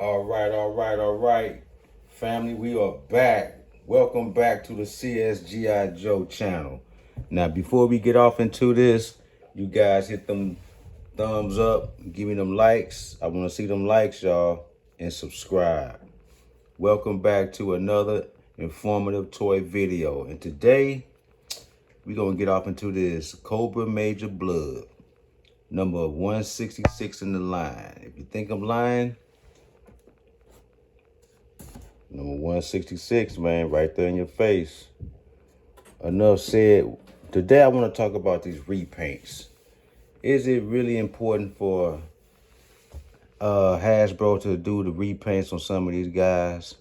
All right. Family, we are back. Welcome back to the CS-GIJOE channel. Now, before we get off into this, you guys hit them thumbs up, give me them likes. I want to see them likes, y'all, and subscribe. Welcome back to another informative toy video. And today, we're going to get off into this COBRA Major Blood, number 166 in the line. If you think I'm lying, number 166, man, right there in your face. Enough said. Today I want to talk about these repaints. Is it really important for Hasbro to do the repaints on some of these guys?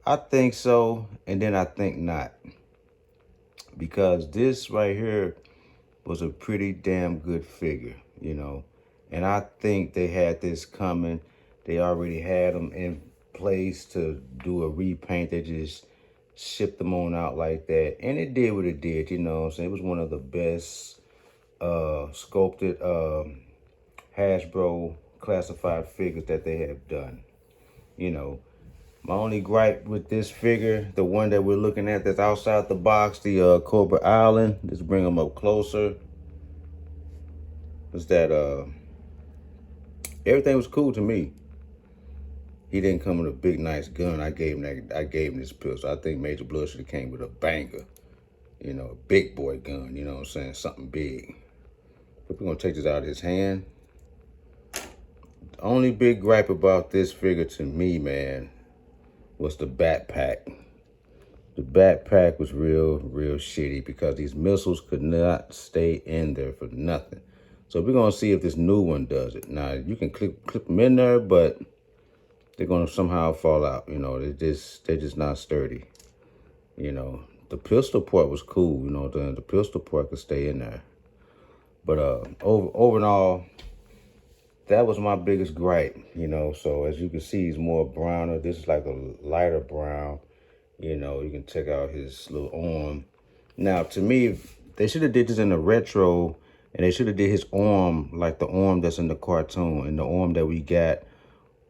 I think so, and then I think not. Because this right here was a pretty damn good figure, you know. And I think they had this coming. They already had them in place to do a repaint. They just shipped them on out like that. And it did what it did, you know what I'm saying? It was one of the best sculpted Hasbro classified figures that they have done. You know, my only gripe with this figure, the one that we're looking at that's outside the box, the Cobra Island, just bring them up closer, was that everything was cool to me. He didn't come with a big, nice gun. I gave him this pistol. I think Major Blood should have came with a banger. You know, a big boy gun, you know what I'm saying? Something big. But we're going to take this out of his hand. The only big gripe about this figure to me, man, was the backpack. The backpack was real shitty because these missiles could not stay in there for nothing. So we're going to see if this new one does it. Now, you can clip them in there, but they're going to somehow fall out. You know, they're just not sturdy. You know, the pistol port was cool. You know, the pistol port could stay in there. But overall, that was my biggest gripe, you know. So as you can see, he's more browner. This is like a lighter brown. You know, you can check out his little arm. Now, to me, they should have did this in the retro, and they should have did his arm like the arm that's in the cartoon and the arm that we got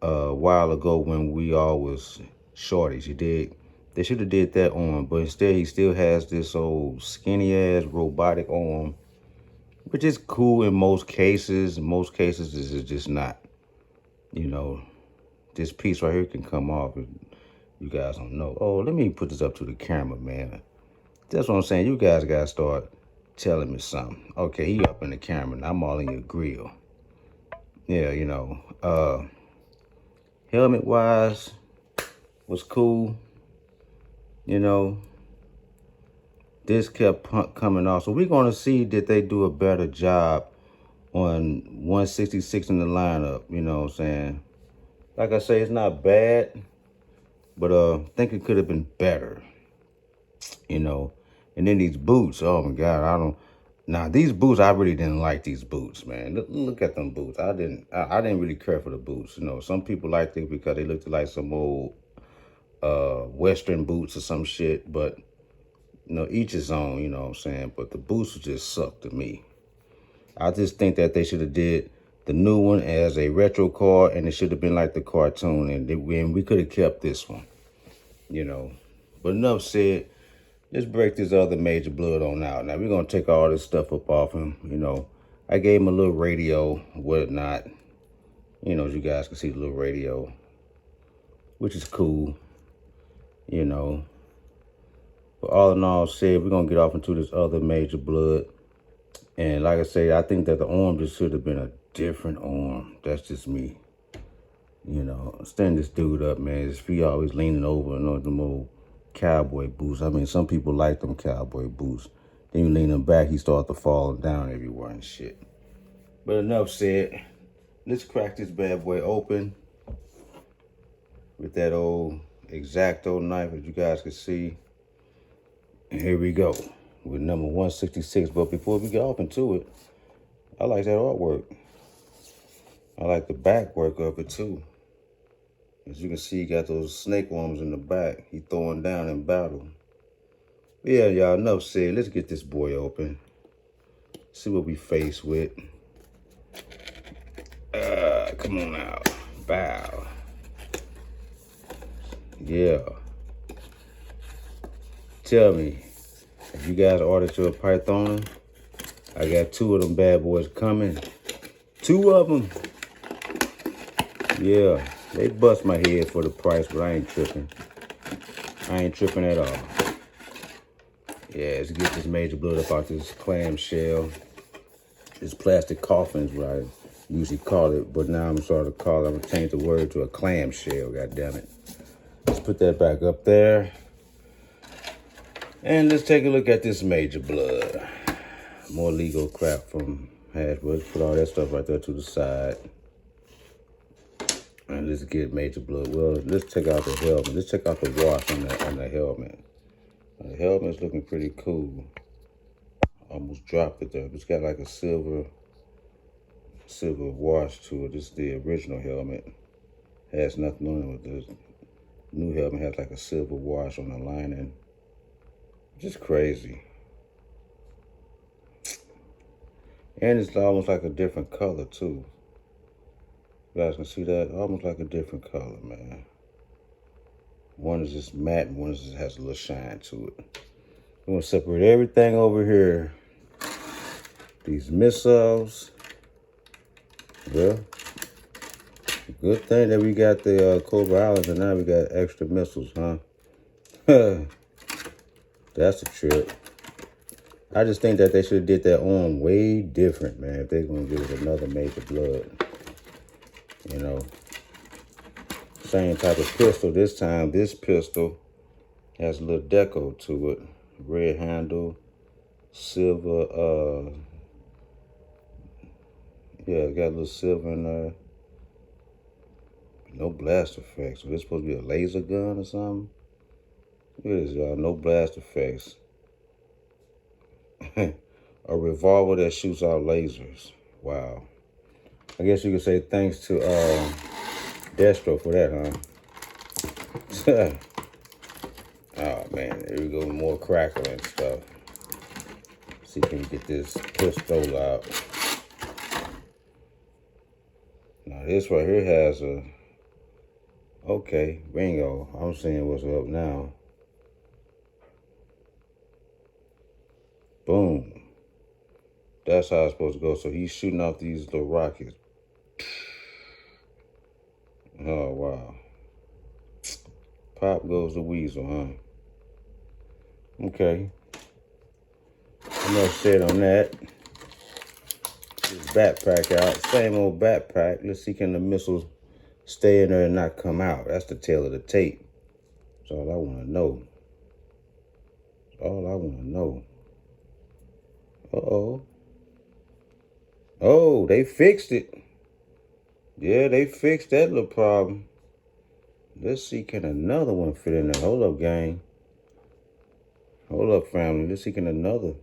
a while ago when we all was shorties. You dig? They should have did that arm, but instead he still has this old skinny ass robotic arm, which is cool in most cases. In most cases, this is just not. You know, this piece right here can come off. You guys don't know. Oh, let me put this up to the camera, man. That's what I'm saying. You guys gotta start telling me something. Okay, he up in the camera, and I'm all in your grill. Yeah, you know. Helmet wise was cool. You know, this kept coming off. So we're going to see that they do a better job on 166 in the lineup. You know what I'm saying? Like I say, it's not bad, but I think it could have been better. You know, and then these boots. Oh my God, Now these boots, I really didn't like these boots, man. Look at them boots. I didn't really care for the boots. You know, some people liked it because they looked like some old Western boots or some shit, but you know, each his own, you know what I'm saying? But the boots just sucked to me. I just think that they should have did the new one as a retro card, and it should have been like the cartoon, and we could have kept this one, you know. But enough said. Let's break this other Major Blood on out. Now, we're going to take all this stuff up off him, you know. I gave him a little radio, whatnot. You know, as you guys can see the little radio, which is cool, you know. But all in all said, we're going to get off into this other Major Blood. And like I say, I think that the arm just should have been a different arm. That's just me. You know, stand this dude up, man. His feet always leaning over and on the old cowboy boots. I mean, some people like them cowboy boots. Then you lean them back, he start to fall down everywhere and shit. But enough said. Let's crack this bad boy open with that old X-Acto knife, as you guys can see. And here we go with number 166. But before we get off into it, I like that artwork. I like the back work of it too. As you can see, he got those snake arms in the back. He throwing down in battle. Yeah, y'all, enough said. Let's get this boy open. See what we face with. Come on out. Bow. Yeah. Tell me, if you guys ordered your Python, I got 2 of them bad boys coming. 2 of them. Yeah, they bust my head for the price, but I ain't tripping. I ain't tripping at all. Yeah, let's get this Major Blood up out this clamshell. This plastic coffin is what I usually call it, but now I'm starting to call it, I'm gonna change the word to a clamshell, goddammit. Let's put that back up there. And let's take a look at this Major Blood. More legal crap from Hasbro. Put all that stuff right there to the side. And let's get Major Blood. Well, let's check out the helmet. Let's check out the wash on the helmet. The helmet's looking pretty cool. Almost dropped it there. It's got like a silver wash to it. This is the original helmet. Has nothing on it. With the new helmet has like a silver wash on the lining. Just crazy. And it's almost like a different color too. You guys can see that? Almost like a different color, man. One is just matte and one just has a little shine to it. I'm gonna separate everything over here. These missiles. Well, good thing that we got the Cobra Islands and now we got extra missiles, huh? That's a trip. I just think that they should have did that on way different, man. If they're gonna give us another Major Blood. You know. Same type of pistol. This time, this pistol has a little deco to it. Red handle, silver, yeah, it got a little silver in there. No blast effects. So this supposed to be a laser gun or something? Look at this, y'all. No blast effects. A revolver that shoots out lasers. Wow. I guess you could say thanks to Destro for that, huh? Oh man, there we go. More crackling stuff. See, can you get this pistol out? Now this right here has a, okay, bingo. I'm seeing what's up now. Boom. That's how it's supposed to go. So he's shooting out these little rockets. Oh, wow. Pop goes the weasel, huh? Okay. Enough said on that. This backpack out. Same old backpack. Let's see, can the missiles stay in there and not come out? That's the tail of the tape. That's all I want to know. That's all I want to know. Uh-oh. Oh, they fixed it. Yeah, they fixed that little problem. Let's see, can another one fit in there? Hold up, gang. Hold up, family. Let's see, can another.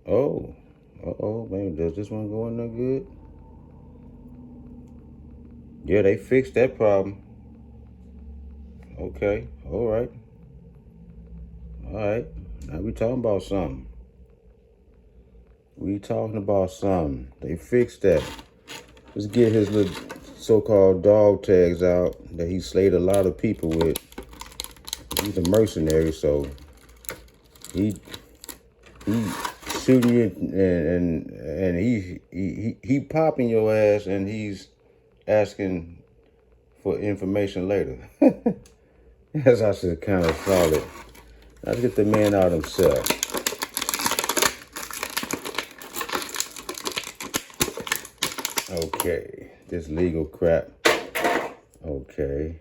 Oh. Uh-oh, man. Does this one go in there good? Yeah, they fixed that problem. Okay. All right. All right. Now we talking about something. We talking about something. They fixed that. Let's get his little so-called dog tags out that he slayed a lot of people with. He's a mercenary, so he shooting you and he popping your ass and he's asking for information later. That's how I should kind of call it. Let's get the man out himself. Okay, this legal crap. Okay.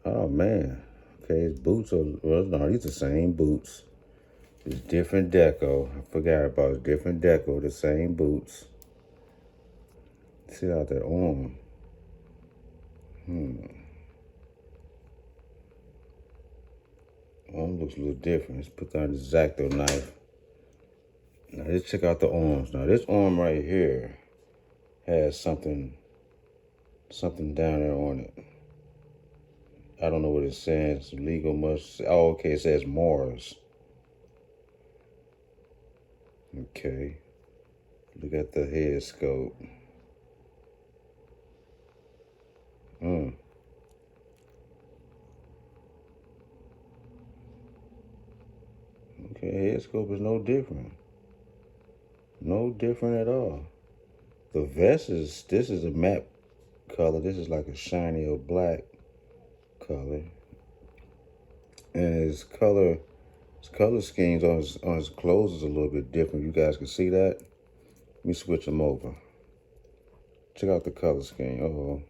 Oh man. Okay, his boots are, well, no, these are the same boots. It's different deco. I forgot about it. Different deco, the same boots. See out that arm. Arm looks a little different. Let's put down the X-Acto knife. Now let's check out the arms. Now this arm right here has something down there on it. I don't know what it says. Legal must. Oh, okay. It says Mars. Okay. Look at the head scope. head scope is no different. No different at all. The vest this is a matte color. This is like a shiny or black color. And his color schemes on his clothes is a little bit different. You guys can see that. Let me switch them over. Check out the color scheme. Oh,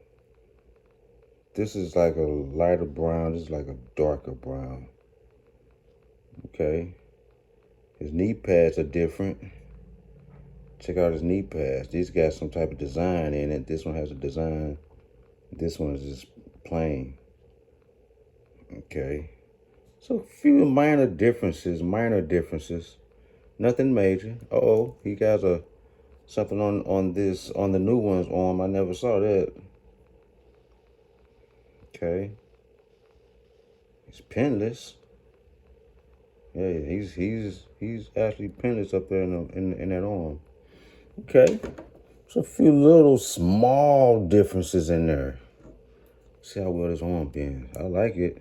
this is like a lighter brown. This is like a darker brown. Okay. His knee pads are different. Check out his knee pads. These got some type of design in it. This one has a design. This one is just plain. Okay. So a few minor differences. Nothing major. He got something on the new one's arm. I never saw that. Okay. He's pinless. Yeah, he's actually pinless up there in that arm. Okay. So a few little small differences in there. See how well his arm bends. I like it.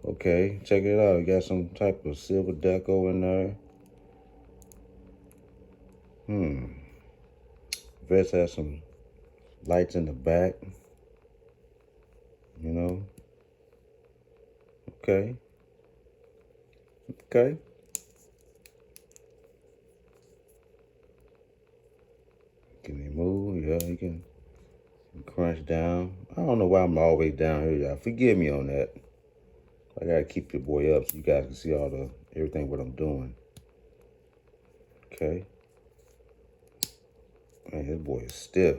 Okay, check it out. You got some type of silver deco in there. Vest has some lights in the back. You know. Okay. Can he move? Yeah, he can crunch down. I don't know why I'm always down here, y'all. Forgive me on that. I gotta keep your boy up so you guys can see everything what I'm doing. Okay. Man, his boy is stiff.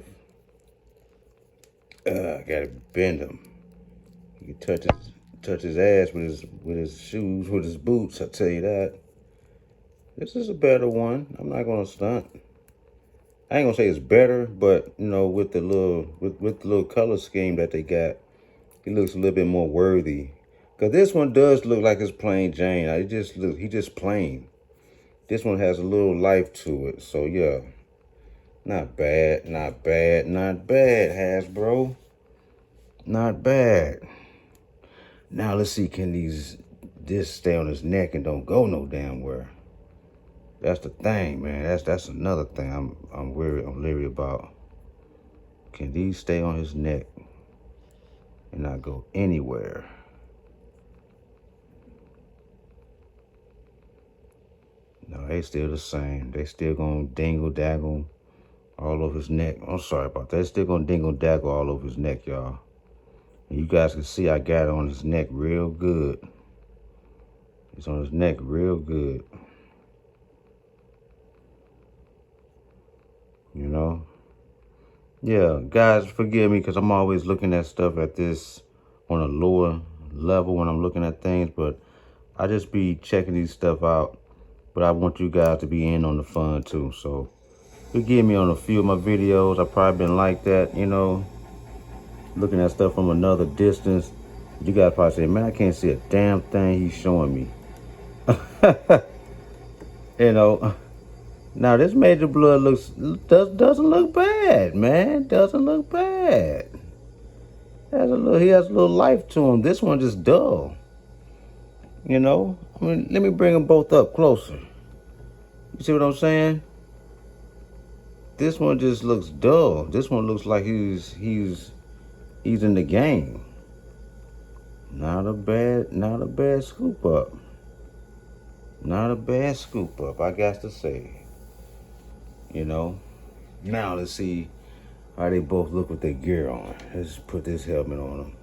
I gotta bend him. You can touch his ass with his shoes, with his boots. I tell you that. This is a better one. I'm not gonna stunt. I ain't gonna say it's better, but you know, with the little color scheme that they got, it looks a little bit more worthy. Cause this one does look like it's plain Jane. He just plain. This one has a little life to it. So yeah. Not bad, Hasbro. Not bad. Now let's see, can this stay on his neck and don't go no damn where? That's the thing, man. That's another thing I'm leery about. Can these stay on his neck and not go anywhere? No, they still the same. They still gonna dingle daggle all over his neck. I'm sorry about that. They still gonna dingle daggle all over his neck, y'all. And you guys can see I got it on his neck real good. It's on his neck real good. You know? Yeah, guys, forgive me because I'm always looking at stuff at this on a lower level when I'm looking at things, but I just be checking these stuff out. But I want you guys to be in on the fun too. So forgive me on a few of my videos. I probably been like that, you know, looking at stuff from another distance. You guys probably say, man, I can't see a damn thing he's showing me. You know, now this Major Blood doesn't look bad, man. Doesn't look bad. He has a little life to him. This one just dull. You know, I mean, let me bring them both up closer. You see what I'm saying? This one just looks dull. This one looks like he's in the game. Not a bad scoop up. Not a bad scoop up, I got to say. You know. Now let's see how they both look with their gear on. Let's put this helmet on them.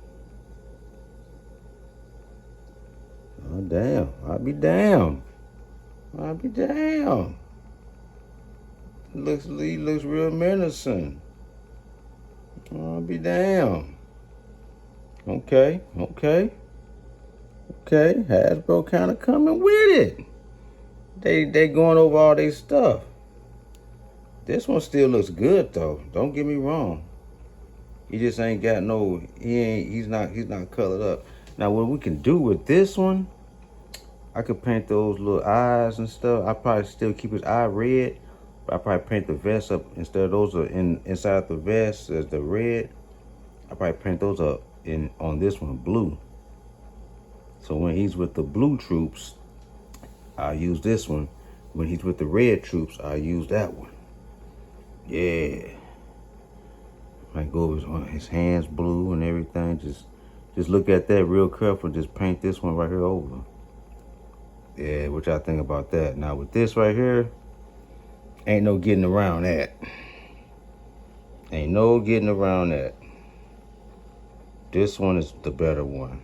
Oh damn! I'll be damn. He looks real menacing. I'll be damn. Okay. Hasbro kind of coming with it. They going over all their stuff. This one still looks good though. Don't get me wrong. He just ain't got no. He's not colored up. Now what we can do with this one, I could paint those little eyes and stuff. I probably still keep his eye red, but I probably paint the vest up instead of those are inside the vest as the red. I probably paint those up on this one blue. So when he's with the blue troops, I'll use this one. When he's with the red troops, I'll use that one. Yeah. Might go over his hands blue and everything. Just look at that real careful. Just paint this one right here over. Yeah, what y'all think about that? Now with this right here, ain't no getting around that. Ain't no getting around that. This one is the better one.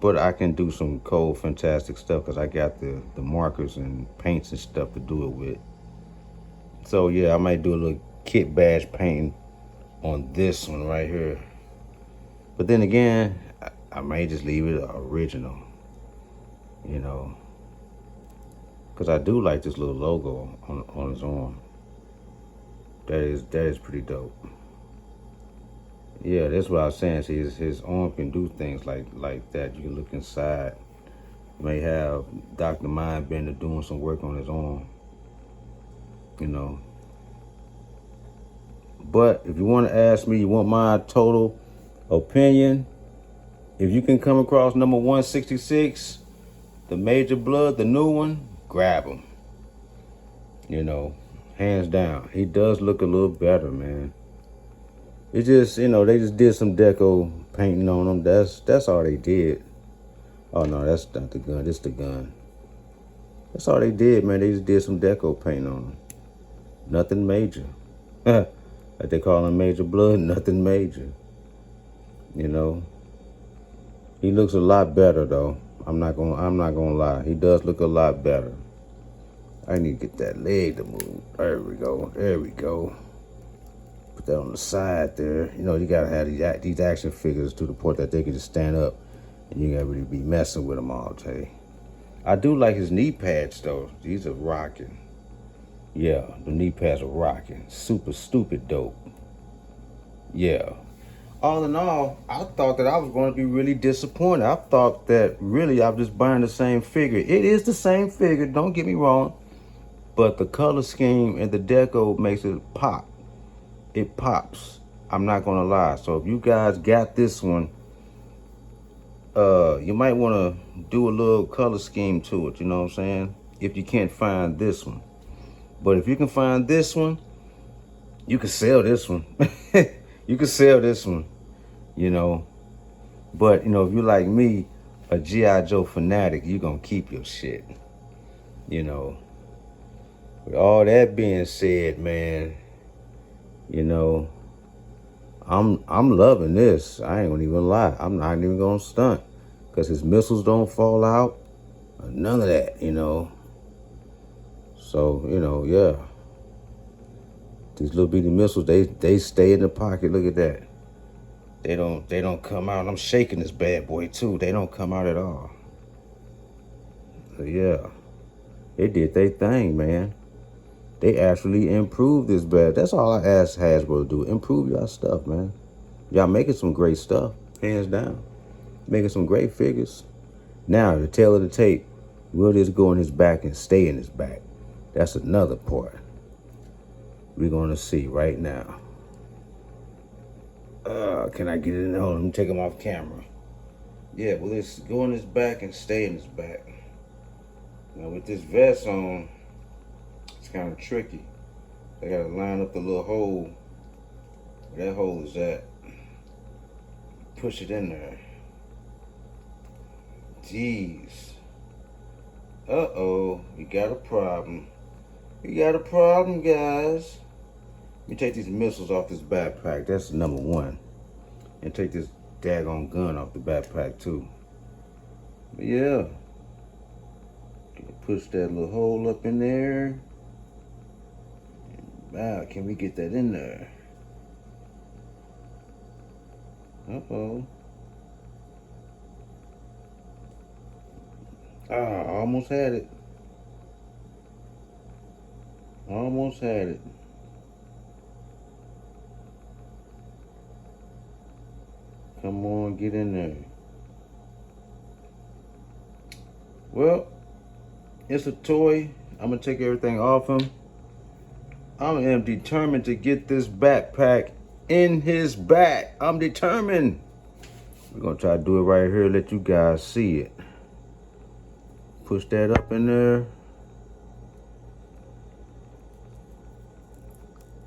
But I can do some cold, fantastic stuff because I got the markers and paints and stuff to do it with. So yeah, I might do a little kit badge painting on this one right here. But then again, I may just leave it original, you know, because I do like this little logo on his arm. That is pretty dope. Yeah, that's what I was saying. See, his arm can do things like that. You can look inside. You may have Dr. Mindbender doing some work on his arm, you know. But if you want to ask me, you want my total opinion, if you can come across number 166, the Major Blood, the new one, grab him. You know, hands down. He does look a little better, man. It just, you know, they just did some deco painting on him. That's all they did. Oh no, that's not the gun. This the gun. That's all they did, man. They just did some deco paint on him. Nothing major. Like they call him Major Blood. Nothing major. You know. He looks a lot better though. I'm not gonna lie. He does look a lot better. I need to get that leg to move. There we go. There we go. Put that on the side there. You know, you gotta have these action figures to the point that they can just stand up, and you gotta really be messing with them all day. I do like his knee pads though. These are rocking. Yeah, the knee pads are rocking. Super stupid dope. Yeah. All in all, I thought that I was going to be really disappointed. I thought that really I'm just buying the same figure. It is the same figure, don't get me wrong. But the color scheme and the deco makes it pop. It pops. I'm not going to lie. So if you guys got this one, you might want to do a little color scheme to it, you know what I'm saying? If you can't find this one. But if you can find this one, you can sell this one. You can sell this one, you know. But, you know, if you're like me, a G.I. Joe fanatic, you're going to keep your shit, you know. With all that being said, man, you know, I'm loving this. I ain't gonna even lie. I'm not even gonna stunt because his missiles don't fall out. None of that, you know. So, you know, yeah. These little bitty missiles, they stay in the pocket. Look at that. They don't come out. I'm shaking this bad boy too. They don't come out at all. So yeah. They did their thing, man. They actually improved this bad. That's all I ask Hasbro to do. Improve y'all stuff, man. Y'all making some great stuff, hands down. Making some great figures. Now, the tail of the tape, will this go in his back and stay in his back? That's another part. We're going to see right now. Can I get it in? Hold on, let me take him off camera. Yeah, will this go in his back and stay in his back? Now, with this vest on, it's kind of tricky. I gotta line up the little hole where that hole is at. Push it in there. Jeez. Uh-oh, we got a problem. We got a problem, guys. Let me take these missiles off this backpack. That's number one. And take this daggone gun off the backpack too. But yeah. Push that little hole up in there. Wow, can we get that in there? Uh-oh. I almost had it. Almost had it. Come on, get in there. Well, it's a toy. I'm gonna take everything off him. I am determined to get this backpack in his back. I'm determined. We're gonna try to do it right here, let you guys see it. push that up in there.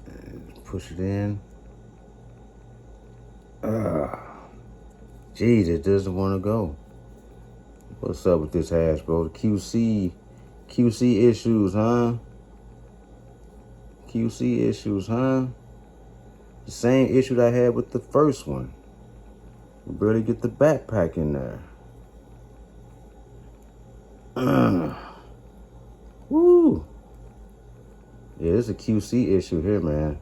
And push it in. Jeez, it doesn't want to go. What's up with this hash, bro? QC issues, huh? QC issues, huh? The same issue that I had with the first one. Barely get the backpack in there. Woo. Yeah, it's a QC issue here, man.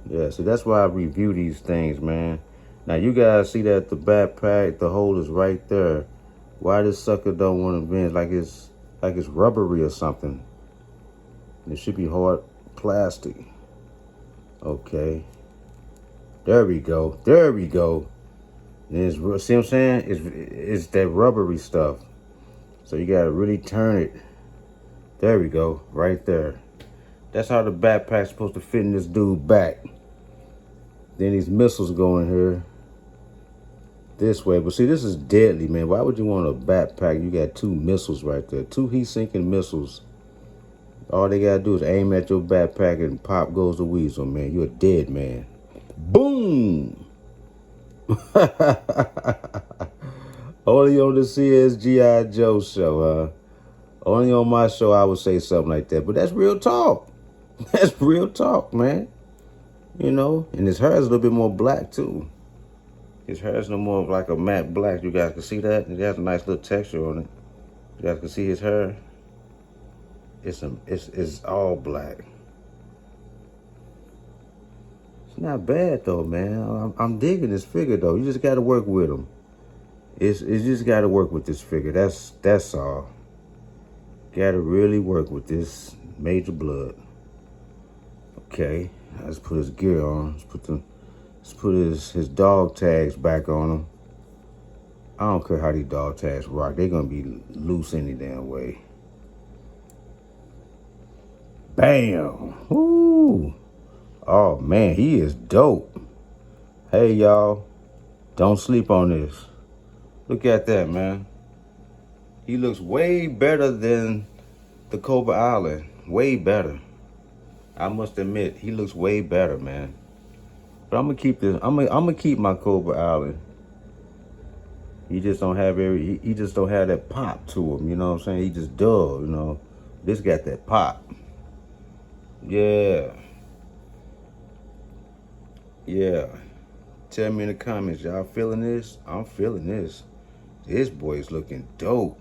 Yeah, so that's why I review these things, man. Now you guys see that the backpack, the hole is right there. Why this sucker don't want to bend? Like it's rubbery or something. It should be hard plastic. Okay. There we go. There we go. And it's, see what I'm saying? It's that rubbery stuff. So you gotta really turn it. There we go. Right there. That's how the backpack's supposed to fit in this dude's back. Then these missiles go in here this way. But see, this is deadly, man. Why would you want a backpack? You got 2 missiles right there. 2 heat-sinking missiles. All they gotta do is aim at your backpack and pop goes the weasel, man. You're a dead man. Boom! Only on the CS-GIJOE show, huh? Only on my show I would say something like that. But that's real talk. That's real talk, man. You know, and his hair is a little bit more black too. His hair is no more like a matte black. You guys can see that. It has a nice little texture on it. You guys can see his hair. It's all black. It's not bad though, man. I'm digging this figure though. You just got to work with him. It's just got to work with this figure. That's all. Got to really work with this Major Blood. Okay. Let's put his gear on. Let's put his dog tags back on him. I don't care how these dog tags rock. They're gonna be loose any damn way. Bam! Woo! Oh man, he is dope. Hey y'all, don't sleep on this. Look at that, man. He looks way better than the COBRA Island. Way better. I must admit, he looks way better, man. But I'm gonna keep this. I'm gonna keep my COBRA Island. He just don't have he just don't have that pop to him. You know what I'm saying? He just dull. You know, this got that pop. Yeah. Yeah. Tell me in the comments, y'all feeling this? I'm feeling this. This boy's looking dope.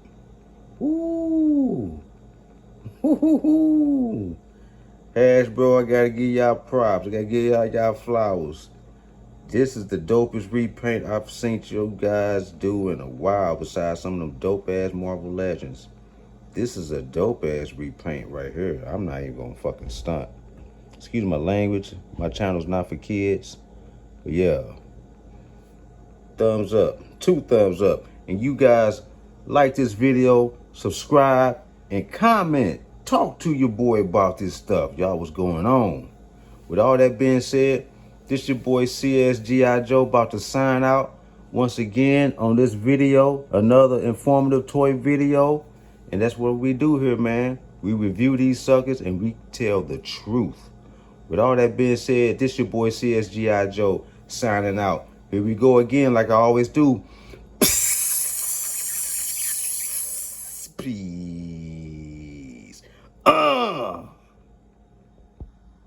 Ooh. Ooh. Hash, bro, I gotta give y'all props. I gotta give y'all flowers. This is the dopest repaint I've seen you guys do in a while, besides some of them dope-ass Marvel Legends. This is a dope-ass repaint right here. I'm not even gonna fucking stunt. Excuse my language. My channel's not for kids. But yeah. Thumbs up. 2 thumbs up. And you guys like this video, subscribe, and comment. Talk to your boy about this stuff. Y'all, what's going on? With all that being said, this your boy CS-GIJOE about to sign out once again on this video, another informative toy video. And that's what we do here, man. We review these suckers and we tell the truth. With all that being said, this your boy CS-GIJOE signing out. Here we go again like I always do. Peace.